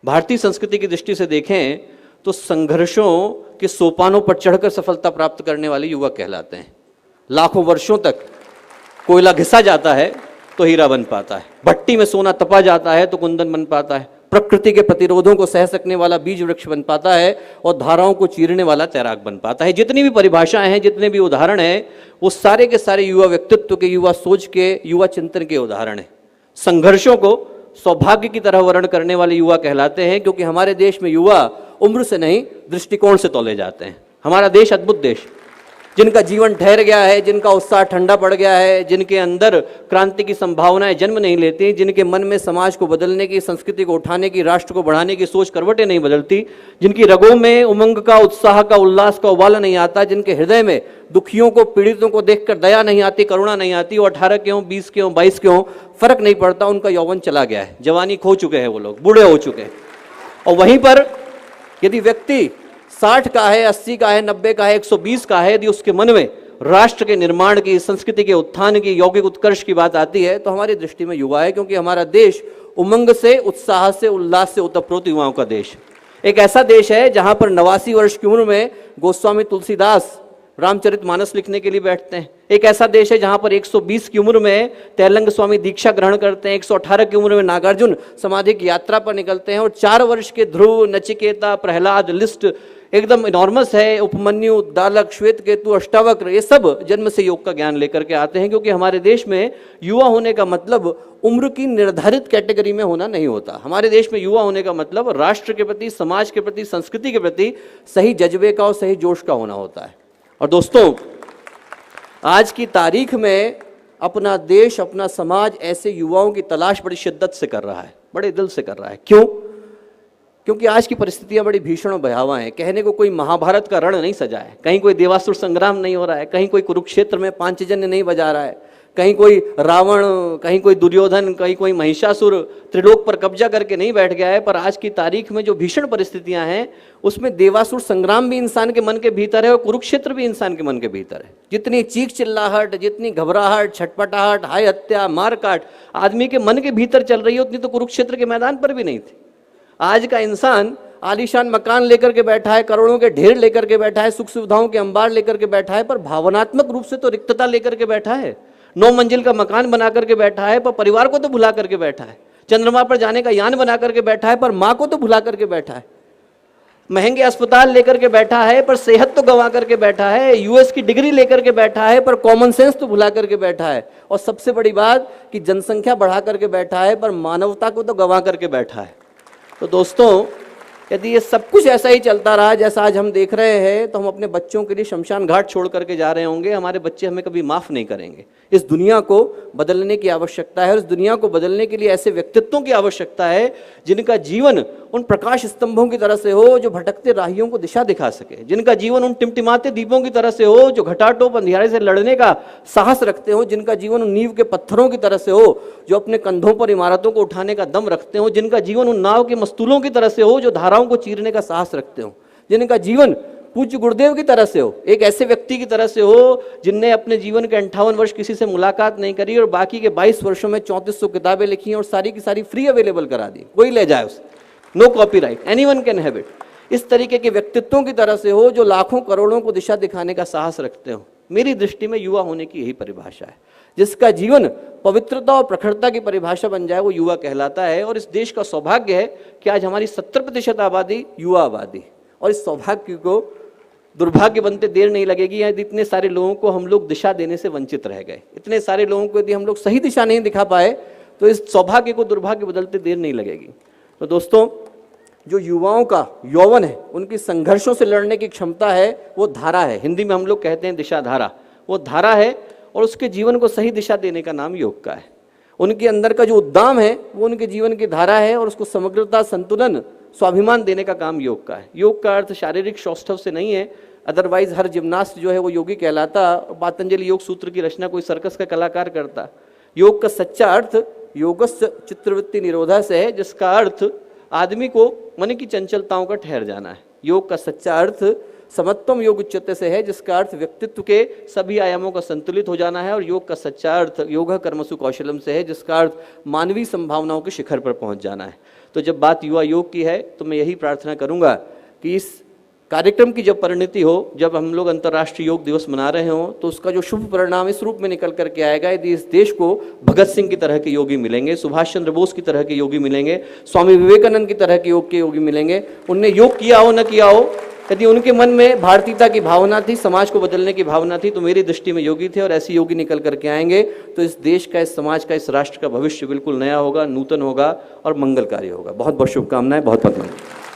भारतीय संस्कृति की दृष्टि से देखें तो संघर्षों के सोपानों पर चढ़कर सफलता प्राप्त करने वाले युवक कहलाते हैं। लाखों वर्षों तक कोयला घिसा जाता है तो हीरा बन पाता है, भट्टी में सोना तपा जाता है तो कुंदन बन पाता है, प्रकृति के प्रतिरोधों को सह सकने वाला बीज वृक्ष बन पाता है और धाराओं को चीरने वाला तैराक बन पाता है। जितनी भी परिभाषाएं हैं, जितने भी उदाहरण हैं, वो सारे के सारे युवा व्यक्तित्व के, युवा सोच के, युवा चिंतन के उदाहरण हैं। संघर्षों को सौभाग्य की तरह वर्ण करने वाले युवा कहलाते हैं, क्योंकि हमारे देश में युवा उम्र से नहीं दृष्टिकोण से तौले जाते हैं। हमारा देश अद्भुत देश, जिनका जीवन ठहर गया है, जिनका उत्साह ठंडा पड़ गया है, जिनके अंदर क्रांति की संभावनाएं जन्म नहीं लेती, जिनके मन में समाज को बदलने की, संस्कृति को उठाने की, राष्ट्र को बढ़ाने की सोच करवटें नहीं बदलती, जिनकी रगों में उमंग का, उत्साह का, उल्लास का उबाला नहीं आता, जिनके हृदय में दुखियों को, पीड़ितों को देखकर दया नहीं आती, करुणा नहीं आती, वो 18 के हों, 20 के हों, 22 के हों, फर्क नहीं पड़ता, उनका यौवन चला गया है, जवानी खो चुके हैं, वो लोग बूढ़े हो चुके हैं। और वहीं पर यदि व्यक्ति 60 का है, 80 का है, 90 का है, 120 का है, यदि उसके मन में राष्ट्र के निर्माण की, संस्कृति के उत्थान की, यौगिक उत्कर्ष की बात आती है, तो हमारी दृष्टि में युवा है, क्योंकि हमारा देश उमंग से, उत्साह से, उल्लास से ओतप्रोत युवाओं का देश। एक ऐसा देश है जहां पर 89 वर्ष की उम्र में गोस्वामी तुलसीदास रामचरितमानस लिखने के लिए बैठते हैं। एक ऐसा देश है जहां पर 120 की उम्र में तैलंग स्वामी दीक्षा ग्रहण करते हैं, 118 की उम्र में नागार्जुन समाधि की यात्रा पर निकलते हैं, और 4 वर्ष के ध्रुव, नचिकेता, प्रहलाद, लिस्ट एकदम इनॉर्मस है, उपमन्यु, दालक, श्वेत केतु, अष्टावक्र, ये सब जन्म से योग का ज्ञान लेकर के आते हैं। क्योंकि हमारे देश में युवा होने का मतलब उम्र की निर्धारित कैटेगरी में होना नहीं होता। हमारे देश में युवा होने का मतलब राष्ट्र के प्रति, समाज के प्रति, संस्कृति के प्रति सही जज्बे का और सही जोश का होना होता है। और दोस्तों, आज की तारीख में अपना देश, अपना समाज ऐसे युवाओं की तलाश बड़ी शिद्दत से कर रहा है, बड़े दिल से कर रहा है। क्यों? क्योंकि आज की परिस्थितियां बड़ी भीषण और भयावह हैं। कहने को कोई महाभारत का रण नहीं सजा है, कहीं कोई देवासुर संग्राम नहीं हो रहा है, कहीं कोई कुरुक्षेत्र में पांचजन्य नहीं बजा रहा है, कहीं कोई रावण, कहीं कोई दुर्योधन, कहीं कोई महिषासुर त्रिलोक पर कब्जा करके नहीं बैठ गया है। पर आज की तारीख में जो भीषण परिस्थितियां हैं, उसमें देवासुर संग्राम भी इंसान के मन के भीतर है और कुरुक्षेत्र भी इंसान के मन के भीतर है। जितनी चीख चिल्लाहट, जितनी घबराहट, छटपटाहट, हाय हत्या, मारकाट आदमी के मन के भीतर चल रही है, उतनी तो कुरुक्षेत्र के मैदान पर भी नहीं थी। आज का इंसान आलीशान मकान लेकर के बैठा है, करोड़ों के ढेर लेकर के बैठा है, सुख सुविधाओं के अंबार लेकर के बैठा है, पर भावनात्मक रूप से तो रिक्तता लेकर के बैठा है। 9 मंजिल का मकान बना करके बैठा है, पर परिवार को तो भुला करके बैठा है। चंद्रमा पर जाने का यान बना करके बैठा है, पर माँ को तो भुला करके बैठा है। महंगे अस्पताल लेकर के बैठा है, पर सेहत तो गंवा करके बैठा है। यूएस की डिग्री लेकर के बैठा है, पर कॉमन सेंस तो भुला करके बैठा है। और सबसे बड़ी बात कि जनसंख्या बढ़ा करके बैठा है, पर मानवता को तो गंवा करके बैठा है। तो दोस्तों, यदि ये सब कुछ ऐसा ही चलता रहा जैसा आज हम देख रहे हैं, तो हम अपने बच्चों के लिए शमशान घाट छोड़ करके जा रहे होंगे। हमारे बच्चे हमें कभी माफ़ नहीं करेंगे। इस दुनिया को बदलने की आवश्यकता है, और इस दुनिया को बदलने के लिए ऐसे व्यक्तित्वों की आवश्यकता है जिनका जीवन उन प्रकाश स्तंभों की तरह से हो जो भटकते राहियों को दिशा दिखा सके, जिनका जीवन उन टिमटिमाते दीपों की तरह से हो जो घटाटोप अंधियारे से लड़ने का साहस रखते हो, जिनका जीवन उन नींव के पत्थरों की तरह से हो जो अपने कंधों पर इमारतों को उठाने का दम रखते हो, जिनका जीवन उन नाव के मस्तूलों की तरह से हो जो धाराओं को चीरने का साहस रखते हो, जिनका जीवन पूज्य गुरुदेव की तरह से हो, एक ऐसे व्यक्ति की तरह से हो जिनने अपने जीवन के 58 वर्ष किसी से मुलाकात नहीं करी और बाकी के 22 वर्षों में 3400 किताबें लिखी और सारी की सारी फ्री अवेलेबल करा दी, कोई ले जाए उसे, no copyright, anyone can have it. इस तरीके के व्यक्तित्वों की तरह से हो जो लाखों करोड़ों को दिशा दिखाने का साहस रखते हो। मेरी दृष्टि में युवा होने की यही परिभाषा है। जिसका जीवन पवित्रता और प्रखरता की परिभाषा बन जाए वो युवा कहलाता है। और इस देश का सौभाग्य है कि आज हमारी 70% आबादी युवा आबादी, और इस सौभाग्य को दुर्भाग्य बनते देर नहीं लगेगी। यदि इतने सारे लोगों को हम लोग दिशा देने से वंचित रह गए, इतने सारे लोगों को यदि हम लोग सही दिशा नहीं दिखा पाए, तो इस सौभाग्य को दुर्भाग्य बदलते देर नहीं लगेगी। तो दोस्तों, जो युवाओं का यौवन है, उनकी संघर्षों से लड़ने की क्षमता है, वो धारा है। हिंदी में हम लोग कहते हैं दिशा धारा, वो धारा है, और उसके जीवन को सही दिशा देने का नाम योग का है। उनके अंदर का जो उद्दाम है वो उनके जीवन की धारा है, और उसको समग्रता, संतुलन, स्वाभिमान देने का काम योग का है। योग का अर्थ शारीरिक सौष्ठव से नहीं है, अदरवाइज हर जिम्नास्ट जो है वो योगी कहलाता। पतंजलि योग सूत्र की रचना कोई सर्कस का कलाकार करता। योग का सच्चा अर्थ योगस्य चित्तवृत्ति निरोधा से है, जिसका अर्थ आदमी को मन की चंचलताओं का ठहर जाना है। योग का सच्चा अर्थ समत्वम योग उच्चते से है, जिसका अर्थ व्यक्तित्व के सभी आयामों का संतुलित हो जाना है, और योग का सच्चा अर्थ योग कर्मसु कौशलम से है, जिसका अर्थ मानवीय संभावनाओं के शिखर पर पहुंच जाना है। तो जब बात युवा योग की है तो मैं यही प्रार्थना करूंगा कि इस कार्यक्रम की जब परिणति हो, जब हम लोग अंतर्राष्ट्रीय योग दिवस मना रहे हों, तो उसका जो शुभ परिणाम इस रूप में निकल करके आएगा, यदि इस देश को भगत सिंह की तरह के योगी मिलेंगे, सुभाष चंद्र बोस की तरह के योगी मिलेंगे, स्वामी विवेकानंद की तरह के योगी मिलेंगे, उनने योग किया हो न किया हो, यदि उनके मन में भारतीयता की भावना थी, समाज को बदलने की भावना थी, तो मेरी दृष्टि में योगी थे, और ऐसे योगी निकल करके आएंगे तो इस देश का, इस समाज का, इस राष्ट्र का भविष्य बिल्कुल नया होगा, नूतन होगा और मंगलकारी होगा। बहुत बहुत शुभकामनाएं, बहुत बहुत धन्यवाद।